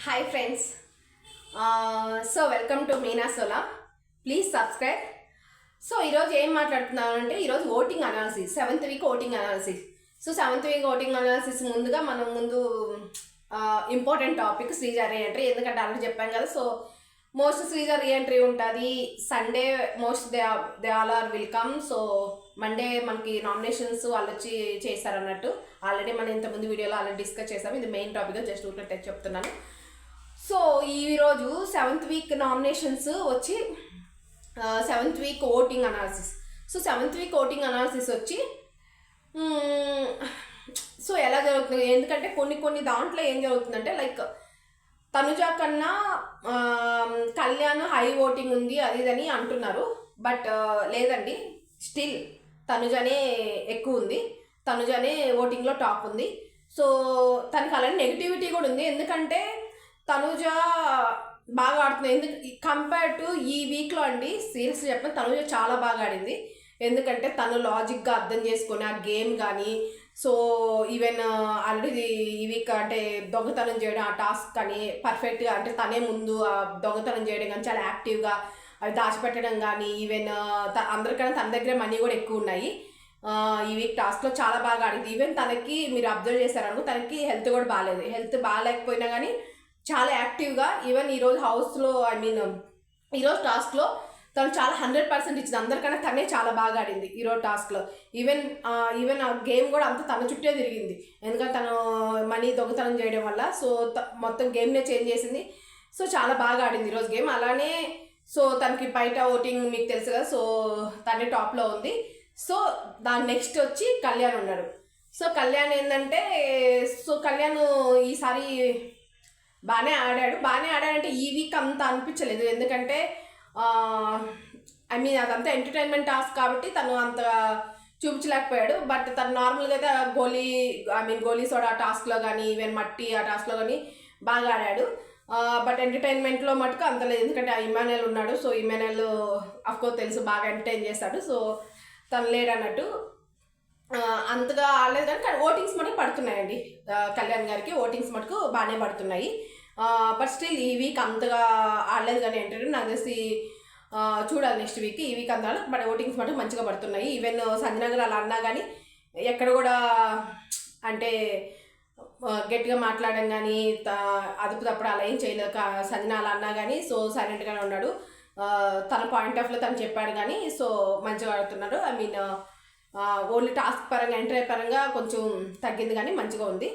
Hi friends, so welcome to Meena Sola. Please subscribe. So ఈరోజు ఏం మాట్లాడుతున్నాను అంటే ఈరోజు voting analysis, 7th week voting analysis. So 7th week voting analysis ముందుగా మనం ఇంపార్టెంట్ టాపిక్ శ్రీజ రీఎంట్రీ. ఎందుకంటే ఆల్రెడీ చెప్పాం కదా. సో మోస్ట్ శ్రీజ రీఎంట్రీ ఉంటుంది Sunday. Most they all are welcome. So Monday మనకి నామినేషన్స్ వాళ్ళు వచ్చి చేస్తారు అన్నట్టు. ఆల్రెడీ మనం ఇంతకుముందు వీడియోలో ఆల్రెడీ డిస్కస్ చేసాము. ఇది మెయిన్ టాపిక్, జస్ట్ ఊరికే చెప్తున్నాను. సో ఈరోజు 7th వీక్ నామినేషన్స్ వచ్చి 7th week voting analysis. So 7th week voting analysis వచ్చి సో ఎలా జరుగుతుంది, ఎందుకంటే కొన్ని దాంట్లో ఏం జరుగుతుందంటే లైక్ తనుజ కన్నా కళ్యాణ్ హై ఓటింగ్ ఉంది అది ఇదని అంటున్నారు. బట్ లేదండి, స్టిల్ తనుజనే ఎక్కువ ఉంది. తనుజనే ఓటింగ్లో టాప్ ఉంది. సో తనకి అలాంటి నెగిటివిటీ కూడా ఉంది. ఎందుకంటే తనుజ బాగా ఆడుతుంది. కంపేర్ టు ఈ వీక్లో అండి, సీరియస్లీ చెప్పిన తనుజ చాలా బాగా ఆడింది. ఎందుకంటే తను లాజిక్గా అర్థం చేసుకొని ఆ గేమ్ కానీ, సో ఈవెన్ ఆల్రెడీ ఈ వీక్ అంటే దొంగతనం చేయడం ఆ టాస్క్ కానీ పర్ఫెక్ట్గా, అంటే తనే ముందు ఆ దొంగతనం చేయడం కానీ చాలా యాక్టివ్గా అవి దాచిపెట్టడం కానీ, ఈవెన్ అందరికన్నా తన దగ్గర మనీ కూడా ఎక్కువ ఉన్నాయి. ఈ వీక్ టాస్క్లో చాలా బాగా ఆడింది. ఈవెన్ తనకి మీరు అబ్జర్వ్ చేశారనుకో, తనకి హెల్త్ కూడా బాగాలేదు. హెల్త్ బాగాలేకపోయినా కానీ చాలా యాక్టివ్గా, ఈవెన్ ఈరోజు హౌస్లో ఈరోజు టాస్క్లో తను చాలా 100% ఇచ్చింది. అందరికన్నా తనే చాలా బాగా ఆడింది ఈరోజు టాస్క్లో. ఈవెన్ ఆ గేమ్ కూడా అంతా తన చుట్టే తిరిగింది. ఎందుకంటే తను మనీ దొంగతనం చేయడం వల్ల సో మొత్తం గేమ్నే చేంజ్ చేసింది. సో చాలా బాగా ఆడింది ఈరోజు గేమ్. అలానే సో తనకి బయట ఓటింగ్ మీకు తెలుసు కదా, సో తనే టాప్లో ఉంది. సో దాని నెక్స్ట్ వచ్చి కళ్యాణ్ ఉన్నాడు. సో కళ్యాణ్ ఏంటంటే, సో కళ్యాణ్ ఈసారి బాగానే ఆడాడంటే ఈ వీక్ అంత అనిపించలేదు. ఎందుకంటే అదంతా ఎంటర్టైన్మెంట్ టాస్క్ కాబట్టి తను అంత చూపించలేకపోయాడు. బట్ తను నార్మల్గా అయితే గోలీ సోడా టాస్క్లో కానీ, ఈవెన్ మట్టి ఆ టాస్క్లో కానీ బాగా ఆడాడు. బట్ ఎంటర్టైన్మెంట్లో మటుకు అంత లేదు. ఎందుకంటే ఆ ఇమాన్యుయల్ ఉన్నాడు. సో ఇమాన్యుయల్ అఫ్కోర్స్ తెలుసు బాగా ఎంటర్టైన్ చేస్తాడు. సో తను లేడు అన్నట్టు అంతగా ఆడలేదు. కానీ ఓటింగ్స్ మటుకు పడుతున్నాయండి. కళ్యాణ్ గారికి ఓటింగ్స్ మటుకు బాగానే పడుతున్నాయి. బట్ స్టిల్ ఈ వీక్ అంతగా ఆడలేదు. కానీ ఎంటర్టైన్ నాకు తెలిసి చూడాలి నెక్స్ట్ వీక్. ఈ వీక్ అంతా బట్ ఓటింగ్స్ మటుకు మంచిగా పడుతున్నాయి. ఈవెన్ సంజన గారు అలా అన్నా కానీ ఎక్కడ కూడా అంటే గట్టిగా మాట్లాడడం కానీ అదుపు తప్పుడు అలా ఏం చేయలేదు. సంజన అలా అన్నా కానీ సో సైలెంట్గానే ఉన్నాడు. తన పాయింట్ ఆఫ్లో తను చెప్పాడు కానీ సో మంచిగా ఆడుతున్నాడు. ఓన్లీ టాస్క్ పరంగా ఎంట్రీ పరంగా కొంచెం తగ్గింది కానీ మంచిగా ఉంది.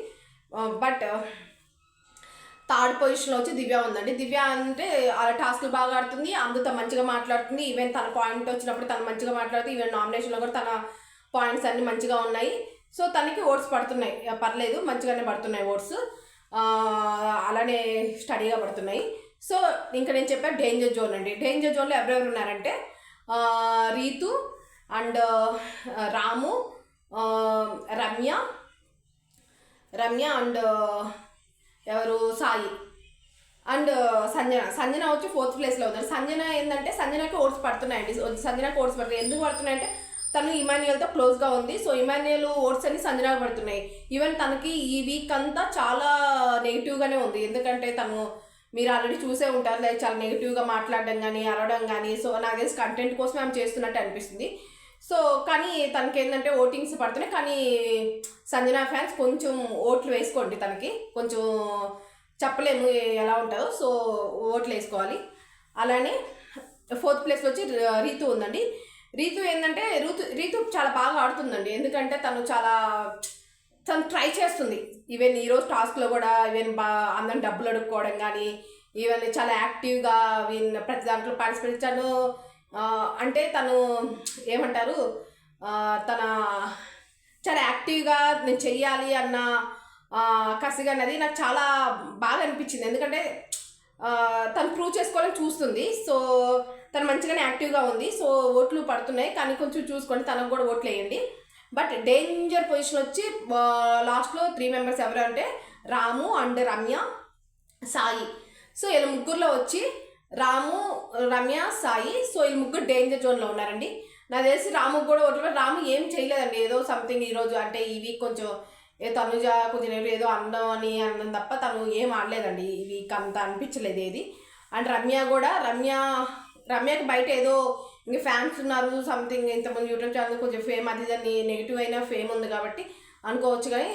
బట్ థర్డ్ పొజిషన్లో వచ్చి దివ్య ఉందండి. దివ్య అంటే ఆ టాస్క్లు బాగా ఆడుతుంది, అందుతో మంచిగా మాట్లాడుతుంది. ఈవెన్ తన పాయింట్ వచ్చినప్పుడు తను మంచిగా మాట్లాడుతుంది. ఈవెన్ నామినేషన్లో కూడా తన పాయింట్స్ అన్నీ మంచిగా ఉన్నాయి. సో తనకి ఓట్స్ పడుతున్నాయి, పర్లేదు మంచిగానే పడుతున్నాయి ఓట్స్. అలానే స్టడీగా పడుతున్నాయి. సో ఇంకా నేను చెప్పాను డేంజర్ జోన్ అండి. డేంజర్ జోన్లో ఎవరెవరు ఉన్నారంటే రీతు అండ్ రాము, రమ్య అండ్ ఎవరు సాయి అండ్ సంజన వచ్చి 4th ప్లేస్లో ఉన్నారు. సంజన ఏంటంటే సంజనకి ఓట్స్ పడుతున్నాయండి. సంజనకి ఓట్స్ పడుతున్నాయి. ఎందుకు పడుతున్నాయంటే తను ఇమాన్యుయల్తో క్లోజ్గా ఉంది. సో ఇమాన్యుయల్ ఓట్స్ అన్ని సంజనకు పడుతున్నాయి. ఈవెన్ తనకి ఈ వీక్ అంతా చాలా నెగిటివ్గానే ఉంది. ఎందుకంటే తను మీరు ఆల్రెడీ చూసే ఉంటారు, లైక్ చాలా నెగిటివ్గా మాట్లాడడం కానీ అరవడం కానీ. సో నాకు తెలిసి కంటెంట్ కోసమే ఆమె చేస్తున్నట్టు అనిపిస్తుంది. సో కానీ తనకి ఏంటంటే ఓటింగ్స్ పడుతున్నాయి. కానీ సంజన ఫ్యాన్స్ కొంచెం ఓట్లు వేసుకోండి. తనకి కొంచెం చెప్పలేము ఎలా ఉంటుందో, సో ఓట్లు వేసుకోవాలి. అలానే 4th ప్లేస్లో వచ్చి రీతు ఉందండి. రీతు ఏంటంటే రీతు చాలా బాగా ఆడుతుందండి. ఎందుకంటే తను ట్రై చేస్తుంది. ఈవెన్ ఈరోజు టాస్క్లో కూడా ఈవెన్ అందరిని డబ్బులు అడుక్కోవడం కానీ, ఈవెన్ చాలా యాక్టివ్గా ప్రతి దాంట్లో పార్టిసిపేట్ ఇచ్చాను. అంటే తను ఏమంటారు, తన చాలా యాక్టివ్గా నేను చెయ్యాలి అన్న కసిగా అన్నది నాకు చాలా బాగా అనిపించింది. ఎందుకంటే తను ప్రూవ్ చేసుకోవాలని చూస్తుంది. సో తను మంచిగానే యాక్టివ్గా ఉంది. సో ఓట్లు పడుతున్నాయి కానీ కొంచెం చూసుకోండి, తనకు కూడా ఓట్లు వేయండి. బట్ డేంజర్ పొజిషన్ వచ్చి లాస్ట్లో 3 మెంబర్స్ ఎవరు అంటే రాము అండ్ రమ్య, సాయి. సో వీళ్ళ ముగ్గురులో వచ్చి రాము, రమ్య, సాయి. సో వీళ్ళు ముగ్గురు డేంజర్ జోన్లో ఉన్నారండి. నాకు తెలిసి రాముకు కూడా ఓట్లు. రాము ఏం చేయలేదండి, ఏదో సంథింగ్ ఈరోజు అంటే ఈ వీక్ కొంచెం తనుజ కొంచెం ఏదో అందం అని అన్నం తప్ప తను ఏం ఆడలేదండి ఈ వీక్ అంత అనిపించలేదు ఏది. అండ్ రమ్య కూడా రమ్యకి బయట ఏదో ఇంక ఫ్యాన్స్ ఉన్నారు సంథింగ్, ఇంతమంది యూట్యూబ్ ఛానల్ కొంచెం ఫేమ్ అది దాన్ని నెగిటివ్ అయినా ఫేమ్ ఉంది కాబట్టి అనుకోవచ్చు, కానీ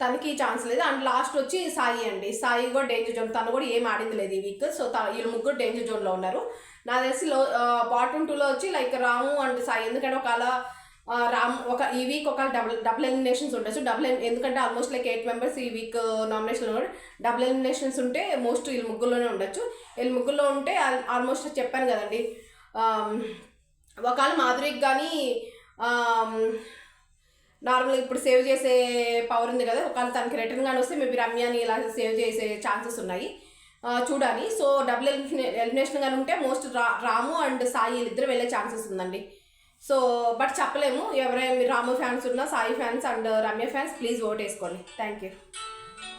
తనకి ఛాన్స్ లేదు. అండ్ లాస్ట్ వచ్చి సాయి అండి. సాయి కూడా డేంజర్ జోన్, తను కూడా ఏం ఆడింది లేదు ఈ వీక్. సో వీళ్ళు ముగ్గురు డేంజర్ జోన్లో ఉన్నారు. నాకు తెలిసి బాటమ్ 2లో వచ్చి లైక్ రాము అండ్ సాయి, ఎందుకంటే ఒకవేళ రామ్ ఈ వీక్ ఒక డబుల్ ఎలిమినేషన్స్ ఉండొచ్చు. ఎందుకంటే ఆల్మోస్ట్ లైక్ 8 మెంబర్స్ ఈ వీక్ నామినేషన్లో డబుల్ ఎలిమినేషన్స్ ఉంటే మోస్ట్ వీళ్ళు ముగ్గురులోనే ఉండొచ్చు. వీళ్ళు ముగ్గురులో ఉంటే ఆల్మోస్ట్ చెప్పాను కదండి, ఒకవేళ మాధురికి కానీ నార్మల్గా ఇప్పుడు సేవ్ చేసే పవర్ ఉంది కదా, ఒకవేళ తనకి రిటర్న్ కానీ వస్తే మేబీ రమ్యని ఇలా సేవ్ చేసే ఛాన్సెస్ ఉన్నాయి, చూడాలి. సో డబుల్ ఎలిమినేషన్ కానీ ఉంటే మోస్ట్ రాము అండ్ సాయి వీళ్ళిద్దరు వెళ్ళే ఛాన్సెస్ ఉందండి. సో బట్ చెప్పలేము, ఎవరైనా మీరు రాము ఫ్యాన్స్ ఉన్నా Sai fans and Ramya fans please vote వేసుకోండి. Thank you.